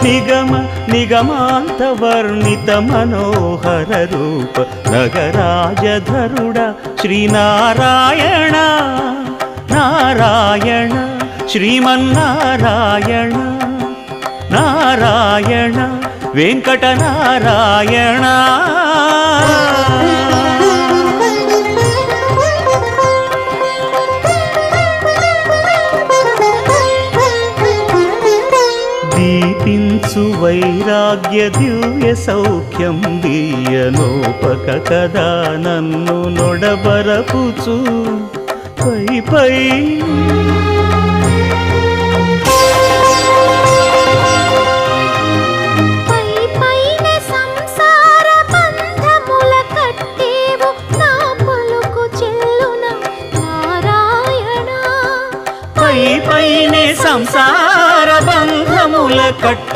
నిగమ నిగమాంత వర్ణిత మనోహర రూప నగరాజధరుడ శ్రీనారాయణ నారాయణ శ్రీమన్నారాయణ నారాయణ వెంకటనారాయణ. దీపించు వైరాగ్య దివ్య సౌఖ్యం దీయనోపక కదా నన్ను నొడబరపుచు పై పై పైనే సంసార బంధముల కట్టి